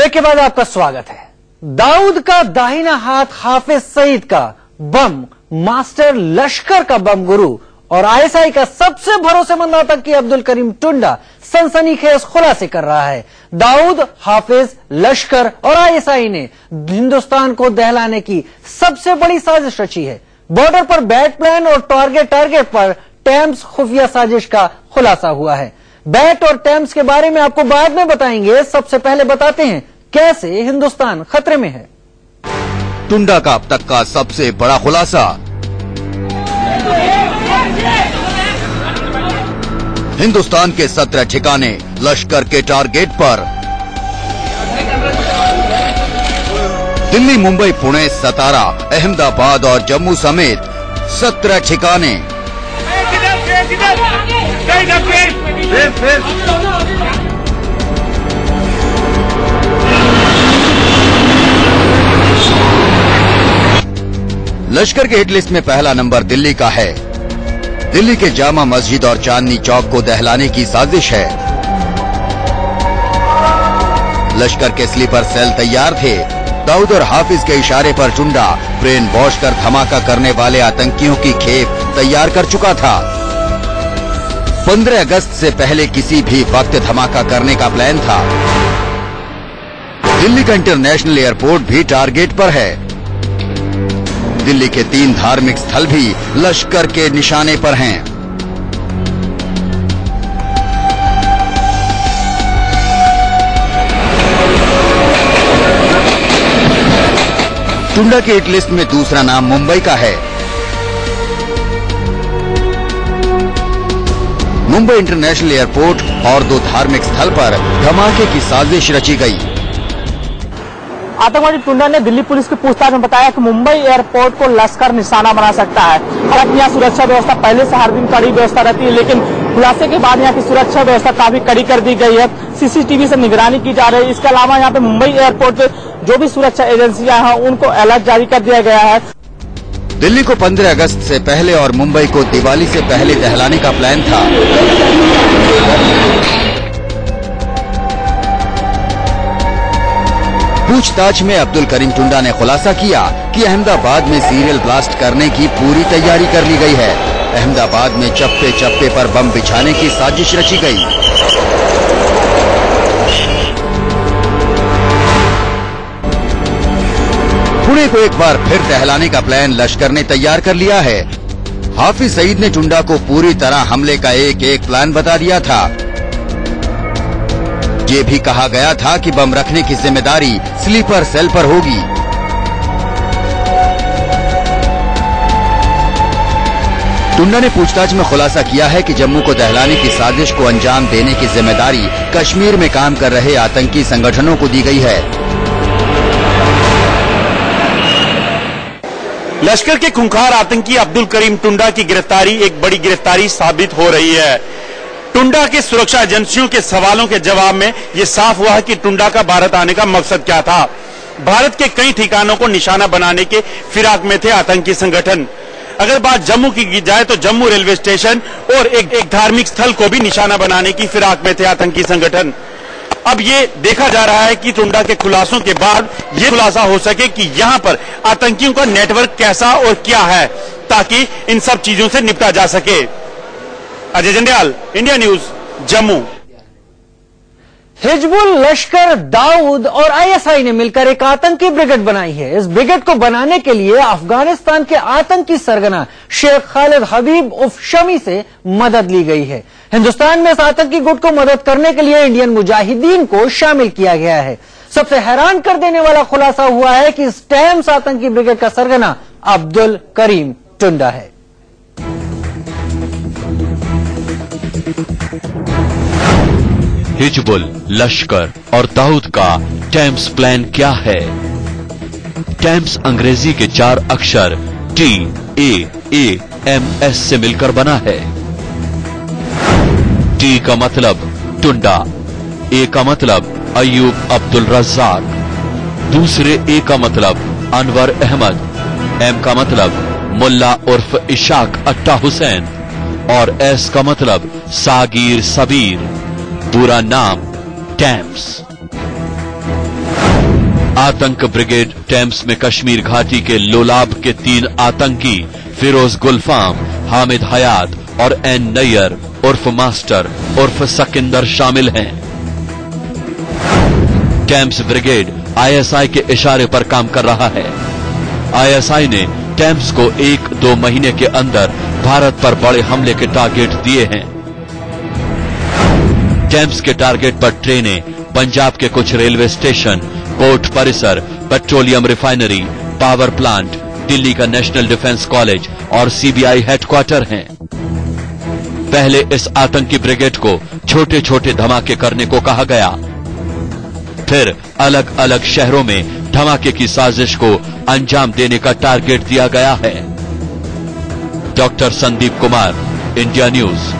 Break के बाद आपका स्वागत है। दाऊद का दाहिना हाथ हाफिज सईद का बम मास्टर लश्कर का बम गुरु और आईएसआई का सबसे भरोसेमंद आतंकी अब्दुल करीम टुंडा सनसनीखेज खुलासे कर रहा है। दाऊद, हाफिज, लश्कर और आईएसआई ने हिंदुस्तान को दहलाने की सबसे बड़ी साजिश रची है। बॉर्डर पर बैट प्लान और टारगेट पर टैम्स खुफिया साजिश का खुलासा हुआ है। बैट और टैम्स के बारे में आपको बाद में बताएंगे, सबसे पहले बताते हैं कैसे हिंदुस्तान खतरे में है। टुंडा का अब तक का सबसे बड़ा खुलासा। हिंदुस्तान के 17 ठिकाने लश्कर के टारगेट पर। दिल्ली, मुंबई, पुणे, सतारा, अहमदाबाद और जम्मू समेत 17 ठिकाने। लश्कर के हिट लिस्ट में पहला नंबर दिल्ली का है। दिल्ली के जामा मस्जिद और चांदनी चौक को दहलाने की साजिश है। लश्कर के स्लीपर सेल तैयार थे। दाऊद और हाफिज के इशारे पर टुंडा ब्रेन वॉश कर धमाका करने वाले आतंकियों की खेप तैयार कर चुका था। 15 अगस्त से पहले किसी भी वक्त धमाका करने का प्लान था। दिल्ली का इंटरनेशनल एयरपोर्ट भी टारगेट पर है। दिल्ली के 3 धार्मिक स्थल भी लश्कर के निशाने पर हैं। टुंडा के हिट लिस्ट में दूसरा नाम मुंबई का है। मुंबई इंटरनेशनल एयरपोर्ट और 2 धार्मिक स्थल पर धमाके की साजिश रची गई। आतंकवादी टुंडा ने दिल्ली पुलिस की पूछताछ में बताया कि मुंबई एयरपोर्ट को लश्कर निशाना बना सकता है। हालांकि यहाँ सुरक्षा व्यवस्था पहले से हर दिन कड़ी व्यवस्था रहती है, लेकिन खुलासे के बाद यहाँ की सुरक्षा व्यवस्था काफी कड़ी कर दी गई है। सीसीटीवी से निगरानी की जा रही है। इसके अलावा यहाँ पे मुंबई एयरपोर्ट पे जो भी सुरक्षा एजेंसियां हैं उनको अलर्ट जारी कर दिया गया है। दिल्ली को 15 अगस्त से पहले और मुंबई को दिवाली से पहले दहलाने का प्लान था। पूछताछ में अब्दुल करीम टुंडा ने खुलासा किया कि अहमदाबाद में सीरियल ब्लास्ट करने की पूरी तैयारी कर ली गई है। अहमदाबाद में चप्पे चप्पे पर बम बिछाने की साजिश रची गई। पुणे को एक बार फिर दहलाने का प्लान लश्कर ने तैयार कर लिया है। हाफिज सईद ने टुंडा को पूरी तरह हमले का एक प्लान बता दिया था। ये भी कहा गया था कि बम रखने की जिम्मेदारी स्लीपर सेल पर होगी। टुंडा ने पूछताछ में खुलासा किया है कि जम्मू को दहलाने की साजिश को अंजाम देने की जिम्मेदारी कश्मीर में काम कर रहे आतंकी संगठनों को दी गई है। लश्कर के खूंखार आतंकी अब्दुल करीम टुंडा की गिरफ्तारी एक बड़ी गिरफ्तारी साबित हो रही है। टुंडा के सुरक्षा एजेंसियों के सवालों के जवाब में यह साफ हुआ है कि टुंडा का भारत आने का मकसद क्या था। भारत के कई ठिकानों को निशाना बनाने के फिराक में थे आतंकी संगठन। अगर बात जम्मू की जाए तो जम्मू रेलवे स्टेशन और एक धार्मिक स्थल को भी निशाना बनाने की फिराक में थे आतंकी संगठन। अब ये देखा जा रहा है कि टुंडा के खुलासों के बाद ये खुलासा हो सके कि यहाँ पर आतंकियों का नेटवर्क कैसा और क्या है, ताकि इन सब चीजों से निपटा जा सके। Ajay Jandial, India News, Jammu. हिजबुल, लश्कर, दाऊद और आईएसआई ने मिलकर एक आतंकी ब्रिगेड बनाई है। इस ब्रिगेड को बनाने के लिए अफगानिस्तान के आतंकी सरगना शेख खालिद हबीब उर्फ शमी से मदद ली गई है। हिंदुस्तान में इस आतंकी गुट को मदद करने के लिए इंडियन मुजाहिदीन को शामिल किया गया है। सबसे हैरान कर देने वाला खुलासा हुआ है कि इस टैम्स आतंकी ब्रिगेड का सरगना अब्दुल करीम टुंडा है। हिजबुल, लश्कर और दाऊद का टैम्स प्लान क्या है? टैम्स अंग्रेजी के 4 अक्षर TAAMS से मिलकर बना है। T का मतलब टुंडा, A का मतलब अयूब अब्दुल रज्जाक, दूसरे A का मतलब अनवर अहमद, M का मतलब मुल्ला उर्फ इशाक अट्टा हुसैन और S का मतलब सागिर सबीर। पूरा नाम टैम्स। आतंक ब्रिगेड टेम्स में कश्मीर घाटी के लोलाब के 3 आतंकी फिरोज गुलफाम, हामिद हयात और एन नैयर उर्फ मास्टर उर्फ सकिंदर शामिल हैं। टेम्स ब्रिगेड आईएसआई के इशारे पर काम कर रहा है। आईएसआई ने टेम्स को 1-2 महीने के अंदर भारत पर बड़े हमले के टारगेट दिए हैं। टेम्स के टारगेट पर ट्रेनें, पंजाब के कुछ रेलवे स्टेशन, कोर्ट परिसर, petroleum refinery, power plant, Delhi का नेशनल डिफेंस कॉलेज और सीबीआई हेडक्वार्टर हैं। पहले इस आतंकी ब्रिगेड को छोटे छोटे धमाके करने को कहा गया, फिर अलग अलग शहरों में धमाके की साजिश को अंजाम देने का टारगेट दिया गया है। Doctor Sandeep Kumar, India news.